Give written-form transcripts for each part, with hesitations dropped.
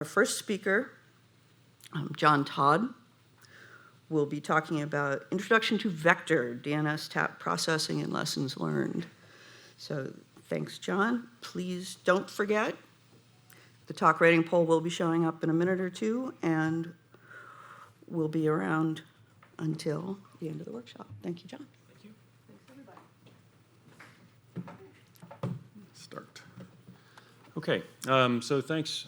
Our first speaker, John Todd, will be talking about Introduction to Vector, DNS-TAP processing and lessons learned. So thanks, John. Please don't forget, the talk rating poll will be showing up in a minute or two, and will be around until the end of the workshop. Thank you, John. Thank you. Thanks, everybody. Start. Okay, so thanks.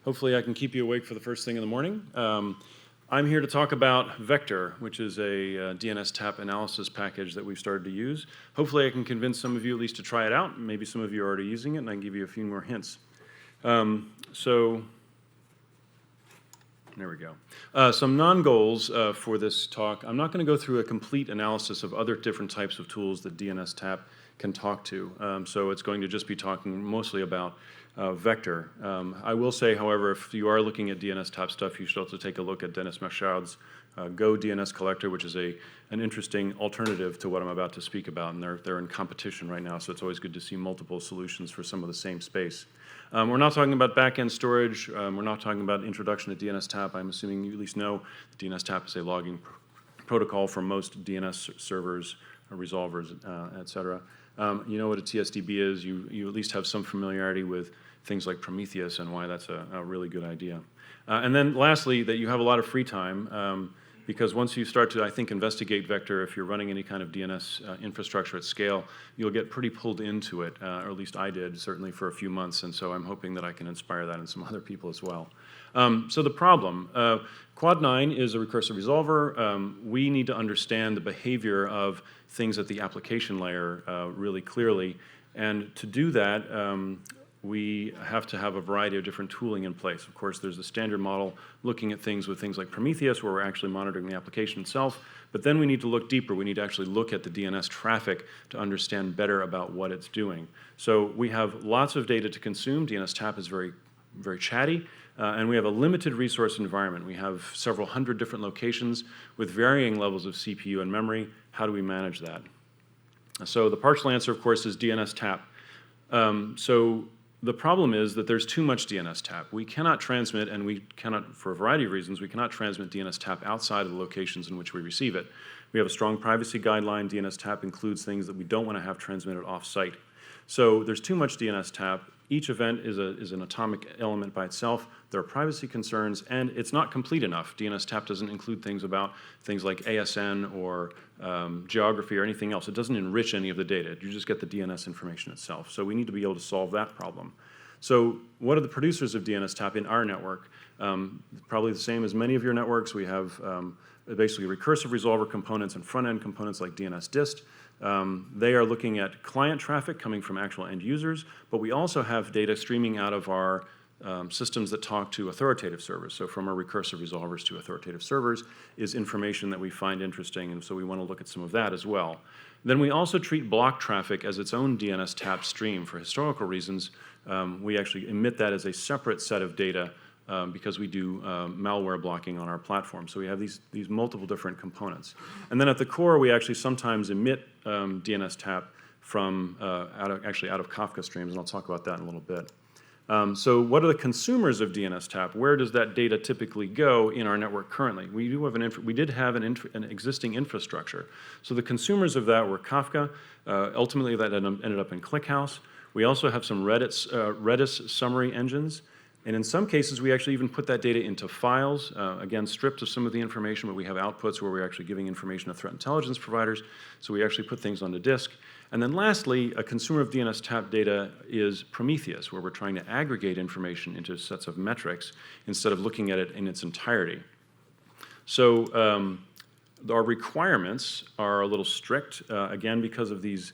Hopefully I can keep you awake for the first thing in the morning. I'm here to talk about Vector, which is a DNS-TAP analysis package that we've started to use. Hopefully I can convince some of you at least to try it out. Maybe some of you are already using it, and I can give you a few more hints. So there we go. Some non-goals for this talk. I'm not going to go through a complete analysis of other different types of tools that DNS-TAP can talk to. So it's going to just be talking mostly about Vector. I will say, however, if you are looking at DNS-TAP stuff, you should also take a look at Dennis Mashaud's Go DNS Collector, which is an interesting alternative to what I'm about to speak about, and they're in competition right now, so it's always good to see multiple solutions for some of the same space. We're not talking about back-end storage. We're not talking about introduction to DNS-TAP. I'm assuming you at least know DNS-TAP is a logging protocol for most DNS servers, resolvers, et cetera. You know what a TSDB is. You at least have some familiarity with things like Prometheus and why that's a really good idea. And then lastly, that you have a lot of free time, because once you start to, I think, investigate Vector, if you're running any kind of DNS infrastructure at scale, you'll get pretty pulled into it, or at least I did, certainly for a few months, and so I'm hoping that I can inspire that in some other people as well. So the problem, Quad 9 is a recursive resolver. We need to understand the behavior of things at the application layer really clearly, and to do that, we have to have a variety of different tooling in place. Of course, there's the standard model looking at things with things like Prometheus, where we're actually monitoring the application itself, but then we need to look deeper. We need to actually look at the DNS traffic to understand better about what it's doing. So we have lots of data to consume. DNS-TAP is very, very chatty, and we have a limited resource environment. We have several hundred different locations with varying levels of CPU and memory. How do we manage that? So the partial answer, of course, is DNS-TAP. So the problem is that there's too much DNS-TAP. We cannot transmit, and we cannot, for a variety of reasons, we cannot transmit DNS-TAP outside of the locations in which we receive it. We have a strong privacy guideline. DNS-TAP includes things that we don't want to have transmitted off-site. So there's too much DNS-TAP. Each event is an atomic element by itself. There are privacy concerns, and it's not complete enough. DNS-TAP doesn't include things about things like ASN or geography or anything else. It doesn't enrich any of the data. You just get the DNS information itself. So we need to be able to solve that problem. So what are the producers of DNS-TAP in our network? Probably the same as many of your networks. We have basically recursive resolver components and front-end components like DNS-dist. They are looking at client traffic coming from actual end users, but we also have data streaming out of our systems that talk to authoritative servers. So from our recursive resolvers to authoritative servers is information that we find interesting, and so we want to look at some of that as well. Then we also treat block traffic as its own DNS-TAP stream. For historical reasons, we actually emit that as a separate set of data because we do malware blocking on our platform. So we have these multiple different components. And then at the core, we actually sometimes emit DNS-TAP from out of Kafka streams, and I'll talk about that in a little bit. So what are the consumers of DNS-TAP? Where does that data typically go in our network currently? We did have an existing infrastructure. So the consumers of that were Kafka. Ultimately, that ended up in ClickHouse. We also have some Redis summary engines. And in some cases, we actually even put that data into files, again, stripped of some of the information, but we have outputs where we're actually giving information to threat intelligence providers. So we actually put things onto disk. And then lastly, a consumer of DNS-TAP data is Prometheus, where we're trying to aggregate information into sets of metrics instead of looking at it in its entirety. So our requirements are a little strict, again, because of these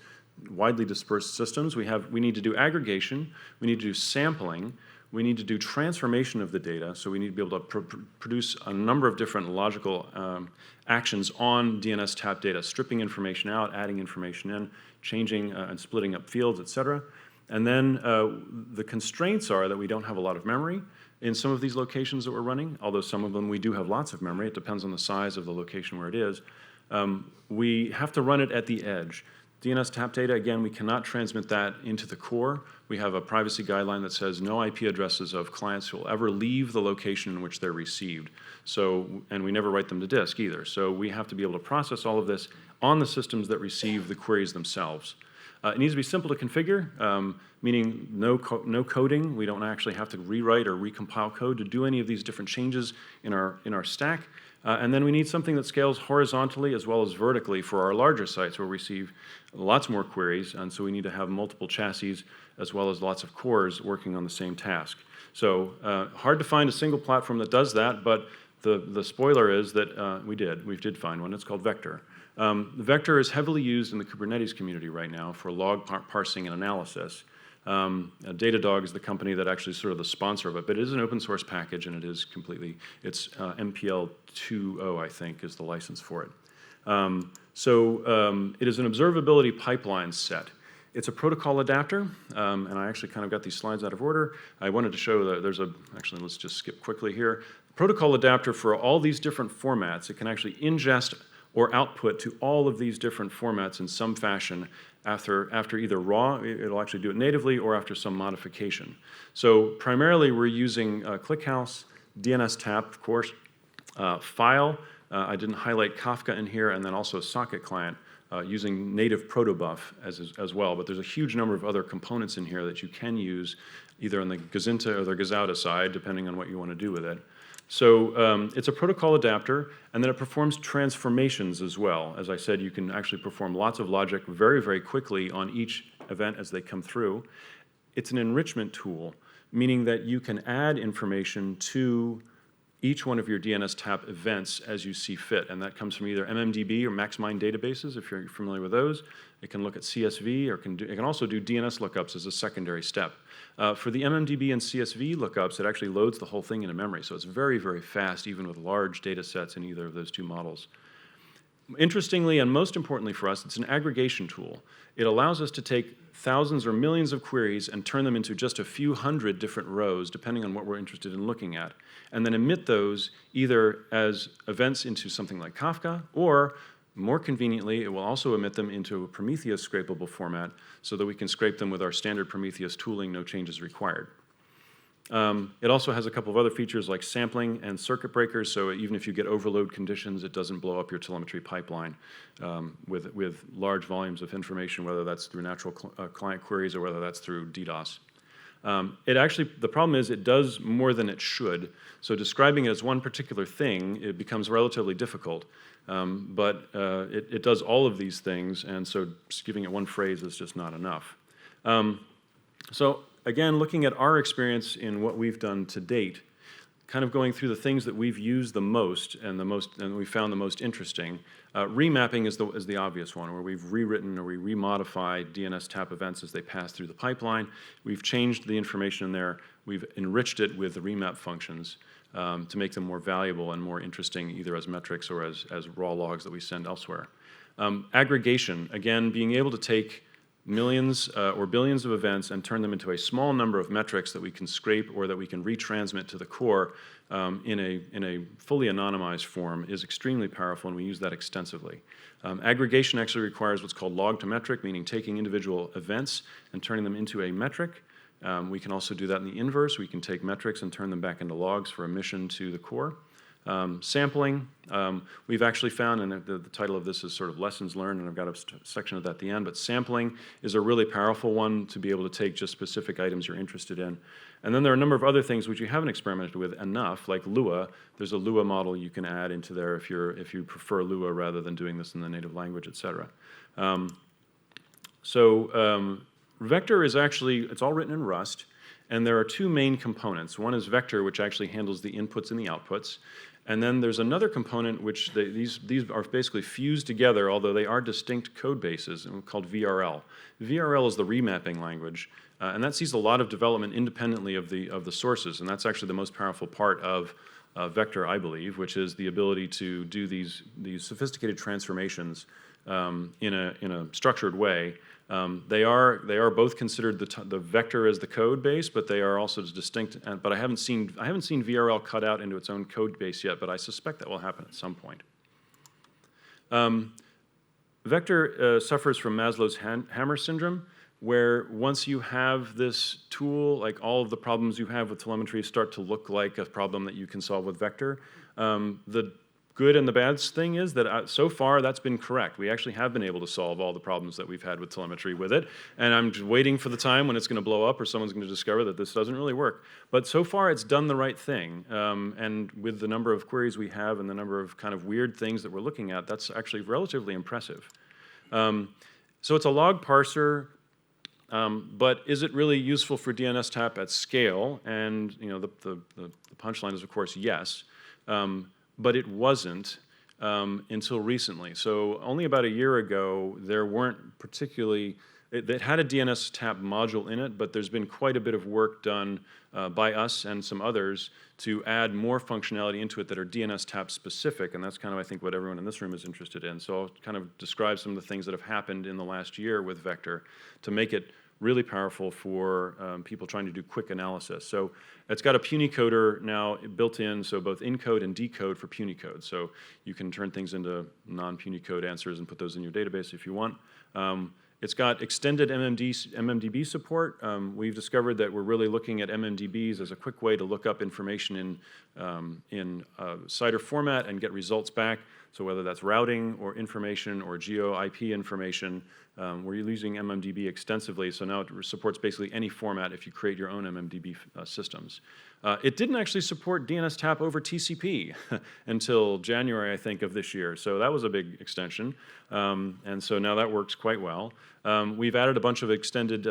widely dispersed systems. We need to do aggregation. We need to do sampling. We need to do transformation of the data, so we need to be able to produce a number of different logical actions on DNS-TAP data, stripping information out, adding information in, changing and splitting up fields, et cetera. And then the constraints are that we don't have a lot of memory in some of these locations that we're running, although some of them we do have lots of memory. It depends on the size of the location where it is. We have to run it at the edge. DNS-TAP data, again, we cannot transmit that into the core. We have a privacy guideline that says no IP addresses of clients will ever leave the location in which they're received. So, and we never write them to disk either. So we have to be able to process all of this on the systems that receive the queries themselves. It needs to be simple to configure, meaning no coding. We don't actually have to rewrite or recompile code to do any of these different changes in our stack. And then we need something that scales horizontally as well as vertically for our larger sites where we receive lots more queries, and so we need to have multiple chassis as well as lots of cores working on the same task. So hard to find a single platform that does that, but the spoiler is that we did find one. It's called Vector. Vector is heavily used in the Kubernetes community right now for log parsing and analysis. Datadog is the company that actually is sort of the sponsor of it, but it is an open source package and it is completely, it's MPL 2.0, I think, is the license for it. It is an observability pipeline set. It's a protocol adapter, and I actually kind of got these slides out of order. I wanted to show that actually let's just skip quickly here. Protocol adapter for all these different formats, it can actually ingest or output to all of these different formats in some fashion after either raw, it'll actually do it natively, or after some modification. So primarily we're using ClickHouse, DNSTAP, of course, file. I didn't highlight Kafka in here, and then also socket client using native protobuf as well. But there's a huge number of other components in here that you can use either on the Gazinta or the Gazauta side, depending on what you want to do with it. So it's a protocol adapter, and then it performs transformations as well. As I said, you can actually perform lots of logic very, very quickly on each event as they come through. It's an enrichment tool, meaning that you can add information to each one of your DNS-TAP events as you see fit, and that comes from either MMDB or MaxMind databases, if you're familiar with those. It can look at CSV, or it can also do DNS lookups as a secondary step. For the MMDB and CSV lookups, it actually loads the whole thing into memory, so it's very, very fast, even with large data sets in either of those two models. Interestingly, and most importantly for us, it's an aggregation tool. It allows us to take thousands or millions of queries and turn them into just a few hundred different rows, depending on what we're interested in looking at, and then emit those either as events into something like Kafka, or more conveniently, it will also emit them into a Prometheus scrapable format so that we can scrape them with our standard Prometheus tooling, no changes required. It also has a couple of other features like sampling and circuit breakers, so even if you get overload conditions, it doesn't blow up your telemetry pipeline with large volumes of information, whether that's through natural client queries or whether that's through DDoS. The problem is it does more than it should, so describing it as one particular thing, it becomes relatively difficult. But it does all of these things, and so just giving it one phrase is just not enough. So again, looking at our experience in what we've done to date, kind of going through the things that we've used the most and we found the most interesting. Remapping is the obvious one, where we've rewritten or we remodified DNS-TAP events as they pass through the pipeline. We've changed the information in there. We've enriched it with the remap functions to make them more valuable and more interesting, either as metrics or as raw logs that we send elsewhere. Aggregation, again, being able to take millions or billions of events and turn them into a small number of metrics that we can scrape or that we can retransmit to the core in a fully anonymized form is extremely powerful, and we use that extensively. Aggregation actually requires what's called log to metric, meaning taking individual events and turning them into a metric. We can also do that in the inverse. We can take metrics and turn them back into logs for emission to the core. Sampling, we've actually found, and the title of this is sort of lessons learned, and I've got a section of that at the end, but sampling is a really powerful one to be able to take just specific items you're interested in. And then there are a number of other things which you haven't experimented with enough, like Lua. There's a Lua model you can add into there if you prefer Lua rather than doing this in the native language, et cetera. Vector is actually, it's all written in Rust, and there are two main components. One is Vector, which actually handles the inputs and the outputs. And then there's another component which these are basically fused together, although they are distinct code bases, called VRL. VRL is the remapping language, and that sees a lot of development independently of the sources, and that's actually the most powerful part of Vector, I believe, which is the ability to do these sophisticated transformations in a structured way. They are both considered the vector as the code base, but they are also distinct. But I haven't seen VRL cut out into its own code base yet, but I suspect that will happen at some point. Vector suffers from Maslow's hammer syndrome, where once you have this tool, like all of the problems you have with telemetry start to look like a problem that you can solve with Vector. The good and the bad thing is that so far that's been correct. We actually have been able to solve all the problems that we've had with telemetry with it, and I'm just waiting for the time when it's going to blow up or someone's going to discover that this doesn't really work. But so far it's done the right thing, and with the number of queries we have and the number of kind of weird things that we're looking at, that's actually relatively impressive. So it's a log parser, but is it really useful for DNSTAP at scale? And you know, the punchline is, of course, yes. But it wasn't until recently. So only about a year ago, there weren't particularly, it had a DNSTAP module in it, but there's been quite a bit of work done by us and some others to add more functionality into it that are DNSTAP specific, and that's kind of, I think, what everyone in this room is interested in. So I'll kind of describe some of the things that have happened in the last year with Vector to make it really powerful for people trying to do quick analysis. So it's got a Punicoder now built in, so both encode and decode for Punicode. So you can turn things into non-Punicode answers and put those in your database if you want. It's got extended MMDB support. We've discovered that we're really looking at MMDBs as a quick way to look up information in CIDR format and get results back. So whether that's routing or information or geo-IP information, we're using MMDB extensively. So now it supports basically any format if you create your own MMDB systems. It didn't actually support DNSTAP over TCP until January, I think, of this year. So that was a big extension. And so now that works quite well. We've added a bunch of extended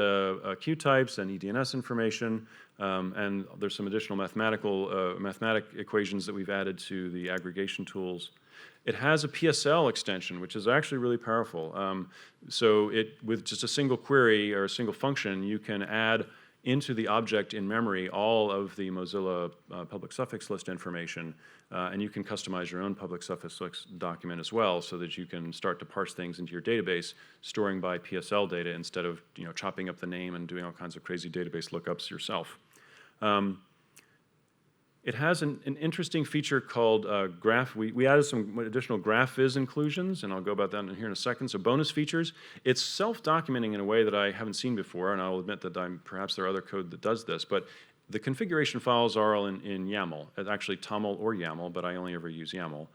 queue types and eDNS information. And there's some additional mathematic equations that we've added to the aggregation tools. It has a PSL extension, which is actually really powerful. So with just a single query or a single function, you can add into the object in memory all of the Mozilla public suffix list information, and you can customize your own public suffix list document as well, so that you can start to parse things into your database, storing by PSL data instead of chopping up the name and doing all kinds of crazy database lookups yourself. It has an interesting feature called graph. We added some additional GraphViz inclusions, and I'll go about that here in a second. So bonus features. It's self-documenting in a way that I haven't seen before, and I'll admit that perhaps there are other code that does this, but the configuration files are all in YAML. It's actually TOML or YAML, but I only ever use YAML.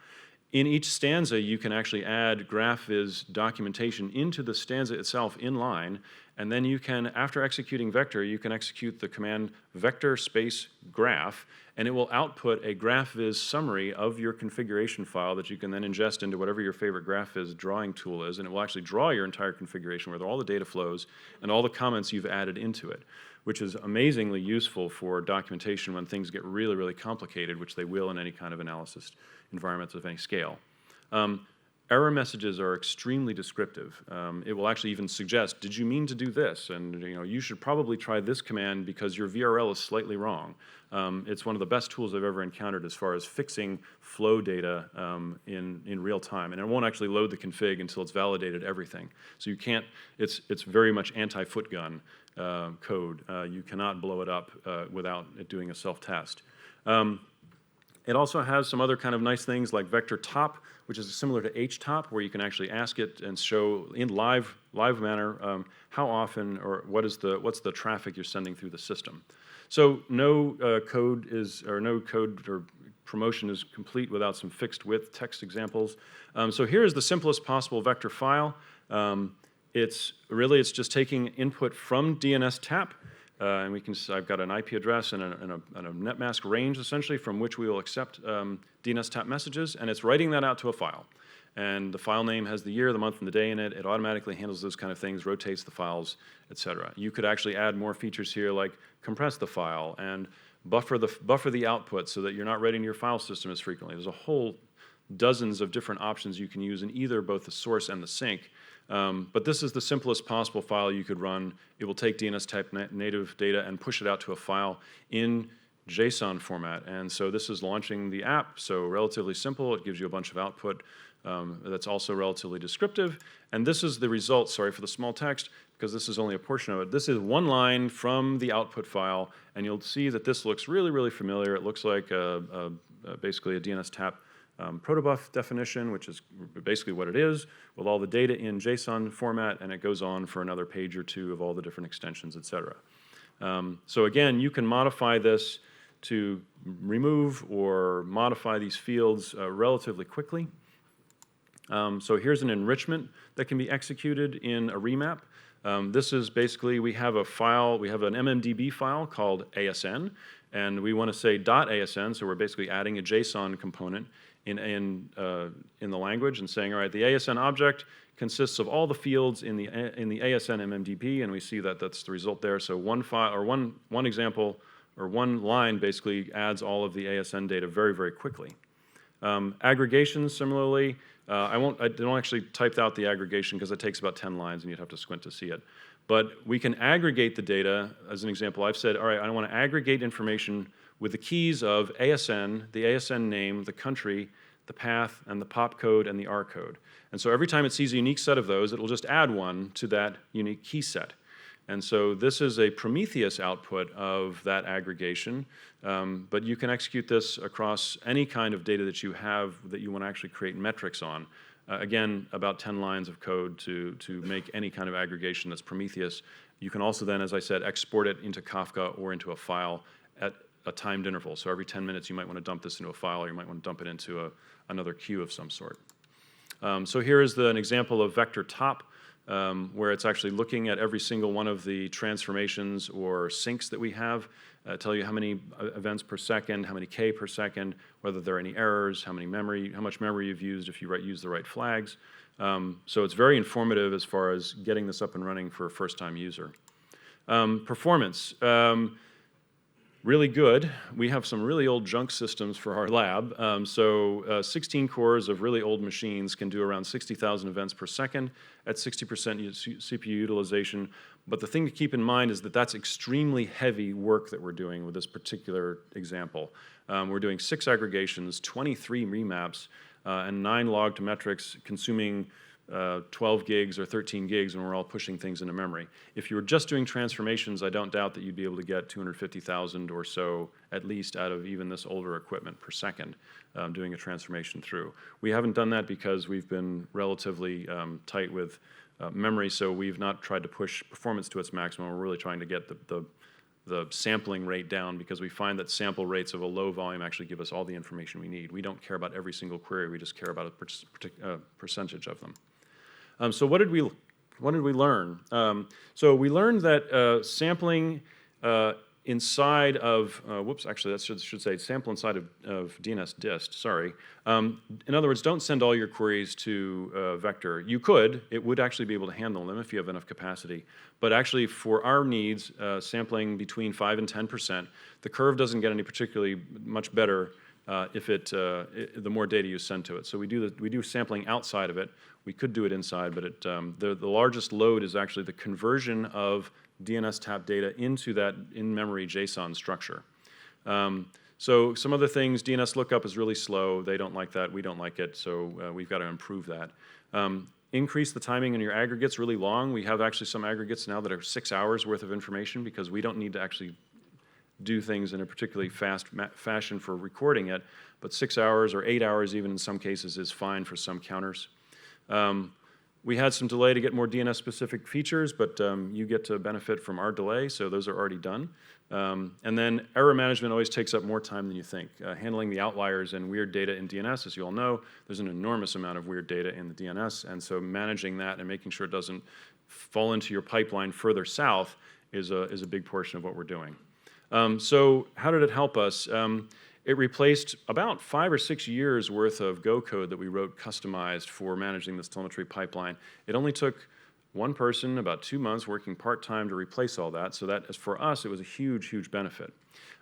In each stanza, you can actually add GraphViz documentation into the stanza itself in line, and then you can, after executing Vector, you can execute the command vector space graph, and it will output a GraphViz summary of your configuration file that you can then ingest into whatever your favorite GraphViz drawing tool is, and it will actually draw your entire configuration with all the data flows and all the comments you've added into it, which is amazingly useful for documentation when things get really, really complicated, which they will in any kind of analysis environments of any scale. Error messages are extremely descriptive. It will actually even suggest, did you mean to do this? And you should probably try this command because your VRL is slightly wrong. It's one of the best tools I've ever encountered as far as fixing flow data in real time. And it won't actually load the config until it's validated everything. So you can't, it's very much anti-footgun code. You cannot blow it up without it doing a self-test. It also has some other kind of nice things like vector top, which is similar to htop, where you can actually ask it and show in live manner how often or what's the traffic you're sending through the system. So no code or promotion is complete without some fixed width text examples. So here's the simplest possible vector file. It's just taking input from DNSTAP. And I've got an IP address and a netmask range, essentially, from which we will accept DNSTAP messages, and it's writing that out to a file. And the file name has the year, the month, and the day in it. It automatically handles those kind of things, rotates the files, etc. You could actually add more features here, like compress the file and buffer the output so that you're not writing to your file system as frequently. There's a whole dozens of different options you can use in either both the source and the sink. But this is the simplest possible file you could run. It will take DNSTAP native data and push it out to a file in JSON format. And so this is launching the app, so relatively simple. It gives you a bunch of output that's also relatively descriptive. And this is the result, sorry for the small text, because this is only a portion of it. This is one line from the output file, and you'll see that this looks really, really familiar. It looks like basically a DNSTAP protobuf definition, which is basically what it is, with all the data in JSON format, and it goes on for another page or two of all the different extensions, et cetera. So again, you can modify this to remove or modify these fields relatively quickly. So here's an enrichment that can be executed in a remap. This is basically, we have a file, we have an MMDB file called ASN, and we want to say .asn, so we're basically adding a JSON component in the language and saying, all right, the ASN object consists of all the fields in the ASN MMDB, and we see that that's the result there. So one file, or one example, or one line basically adds all of the ASN data very, very quickly. Aggregations, similarly, I don't actually type out the aggregation because it takes about 10 lines and you'd have to squint to see it. But we can aggregate the data. As an example, I've said, all right, I want to aggregate information with the keys of ASN, the ASN name, the country, the path, and the POP code and the R code. And so every time it sees a unique set of those, it will just add one to that unique key set. And so this is a Prometheus output of that aggregation, but you can execute this across any kind of data that you have that you want to actually create metrics on. Again, about 10 lines of code to make any kind of aggregation that's Prometheus. You can also then, as I said, export it into Kafka or into a file at a timed interval. So every 10 minutes you might want to dump this into a file, or you might want to dump it into another queue of some sort. So here is an example of vector top, where it's actually looking at every single one of the transformations or syncs that we have, tell you how many events per second, how many K per second, whether there are any errors, how much memory you've used if you use the right flags. So it's very informative as far as getting this up and running for a first-time user. Performance. Really good. We have some really old junk systems for our lab. 16 cores of really old machines can do around 60,000 events per second at 60% CPU utilization. But the thing to keep in mind is that that's extremely heavy work that we're doing with this particular example. We're doing 6 aggregations, 23 remaps, and 9 log to metrics consuming 12 gigs or 13 gigs when we're all pushing things into memory. If you were just doing transformations, I don't doubt that you'd be able to get 250,000 or so, at least, out of even this older equipment per second doing a transformation through. We haven't done that because we've been relatively tight with memory, so we've not tried to push performance to its maximum. We're really trying to get the sampling rate down, because we find that sample rates of a low volume actually give us all the information we need. We don't care about every single query, we just care about a percentage of them. So what did we learn? So we learned that sampling inside of, actually that should say sample inside of DNS-dist, sorry. In other words, don't send all your queries to vector. You could, it would actually be able to handle them if you have enough capacity. But actually for our needs, sampling between 5 and 10%, the curve doesn't get any particularly much better the more data you send to it. So we do sampling outside of it. We could do it inside, but the largest load is actually the conversion of DNSTAP data into that in-memory JSON structure. So some other things, DNS lookup is really slow. They don't like that. We don't like it. So we've got to improve that. Increase the timing in your aggregates really long. We have actually some aggregates now that are 6 hours worth of information, because we don't need to actually do things in a particularly fast fashion for recording it, but 6 hours or 8 hours even in some cases is fine for some counters. We had some delay to get more DNS-specific features, but you get to benefit from our delay, so those are already done. And then error management always takes up more time than you think. Handling the outliers and weird data in DNS, as you all know, there's an enormous amount of weird data in the DNS, and so managing that and making sure it doesn't fall into your pipeline further south is a big portion of what we're doing. So how did it help us? It replaced about 5 or 6 years worth of Go code that we wrote customized for managing this telemetry pipeline. It only took one person about 2 months working part-time to replace all that, so that, for us, it was a huge, huge benefit.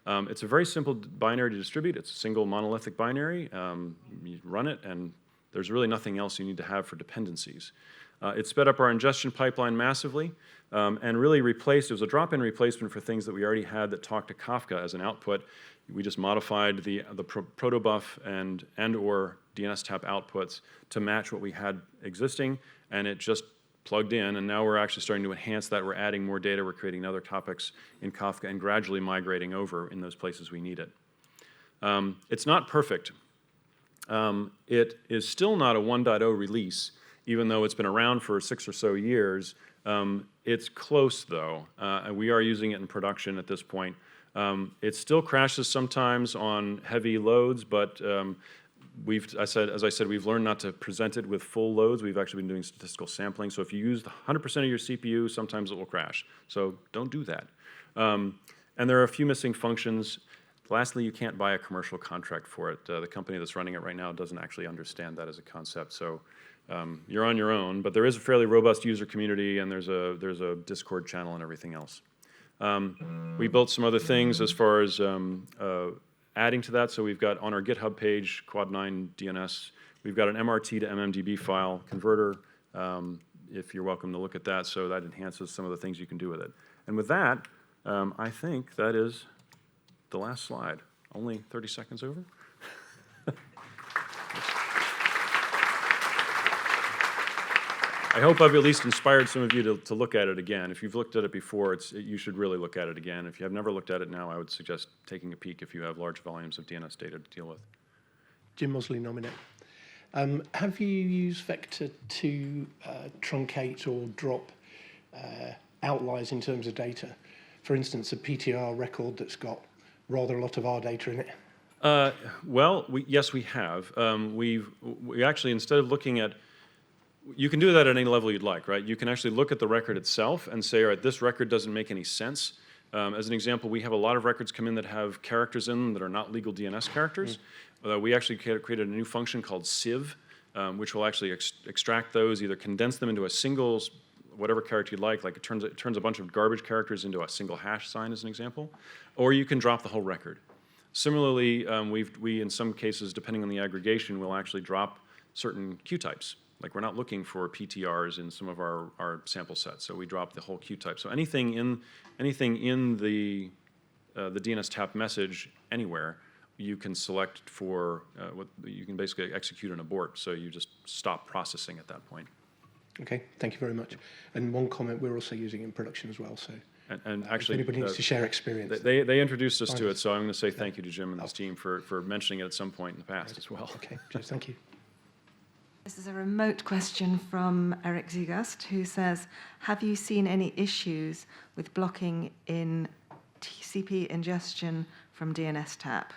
It's a very simple binary to distribute. It's a single monolithic binary. You run it, and there's really nothing else you need to have for dependencies. It sped up our ingestion pipeline massively, and really replaced, it was a drop-in replacement for things that we already had that talked to Kafka as an output. We just modified the protobuf and or DNSTAP outputs to match what we had existing, and it just plugged in, and now we're actually starting to enhance that. We're adding more data, we're creating other topics in Kafka, and gradually migrating over in those places we need it. It's not perfect. It is still not a 1.0 release, even though it's been around for 6 or so years. It's close, though, and we are using it in production at this point. It still crashes sometimes on heavy loads, but as I said, we've learned not to present it with full loads. We've actually been doing statistical sampling. So if you use 100% of your CPU, sometimes it will crash. So don't do that. And there are a few missing functions. Lastly, you can't buy a commercial contract for it. The company that's running it right now doesn't actually understand that as a concept. So you're on your own. But there is a fairly robust user community, and there's a Discord channel and everything else. We built some other things as far as adding to that. So we've got on our GitHub page, Quad9 DNS, we've got an MRT to MMDB file converter, if you're welcome to look at that. So that enhances some of the things you can do with it. And with that, I think that is the last slide. Only 30 seconds over. I hope I've at least inspired some of you to look at it again. If you've looked at it before, you should really look at it again. If you have never looked at it now, I would suggest taking a peek if you have large volumes of DNS data to deal with. Jim Mosley, nominate. Have you used Vector to truncate or drop outliers in terms of data? For instance, a PTR record that's got rather a lot of our data in it? Yes, we have. We actually, instead of looking at, you can do that at any level you'd like, right? You can actually look at the record itself and say, all right, this record doesn't make any sense. As an example, we have a lot of records come in that have characters in them that are not legal DNS characters. We actually created a new function called sieve, which will actually extract those, either condense them into a single, whatever character you'd like it turns a bunch of garbage characters into a single hash sign, as an example, or you can drop the whole record. Similarly, we in some cases, depending on the aggregation, will actually drop certain Q types. Like we're not looking for PTRs in some of our sample sets, so we drop the whole Q type. So anything in the DNSTAP message anywhere, you can select for you can basically execute an abort. So you just stop processing at that point. Okay, thank you very much. And one comment we're also using in production as well. So and actually, if anybody needs to share experience, they introduced us to it. So I'm going to say thank you to Jim and his team for mentioning it at some point in the past as well. Okay, cheers, thank you. This is a remote question from Eric Zugast, who says, have you seen any issues with blocking in TCP ingestion from DNSTAP?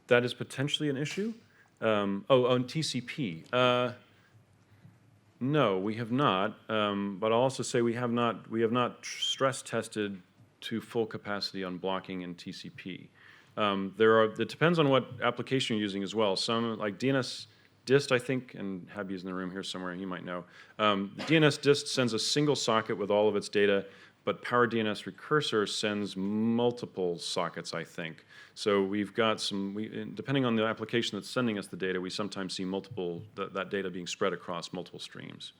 That is potentially an issue. On TCP. No, we have not. But I'll also say we have not stress tested to full capacity on blocking in TCP. It depends on what application you're using as well. Some, like DNS-DIST, I think, and Habi's in the room here somewhere, he might know. DNS-DIST sends a single socket with all of its data, but PowerDNS Recursor sends multiple sockets, I think. So we've got depending on the application that's sending us the data, we sometimes see that data being spread across multiple streams.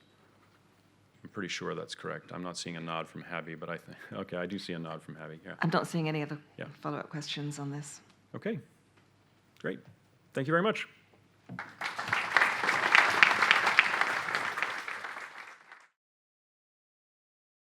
I'm pretty sure that's correct. I'm not seeing a nod from Habi, but I think, okay, I do see a nod from Habi, yeah. I'm not seeing any other follow-up questions on this. Okay, great. Thank you very much.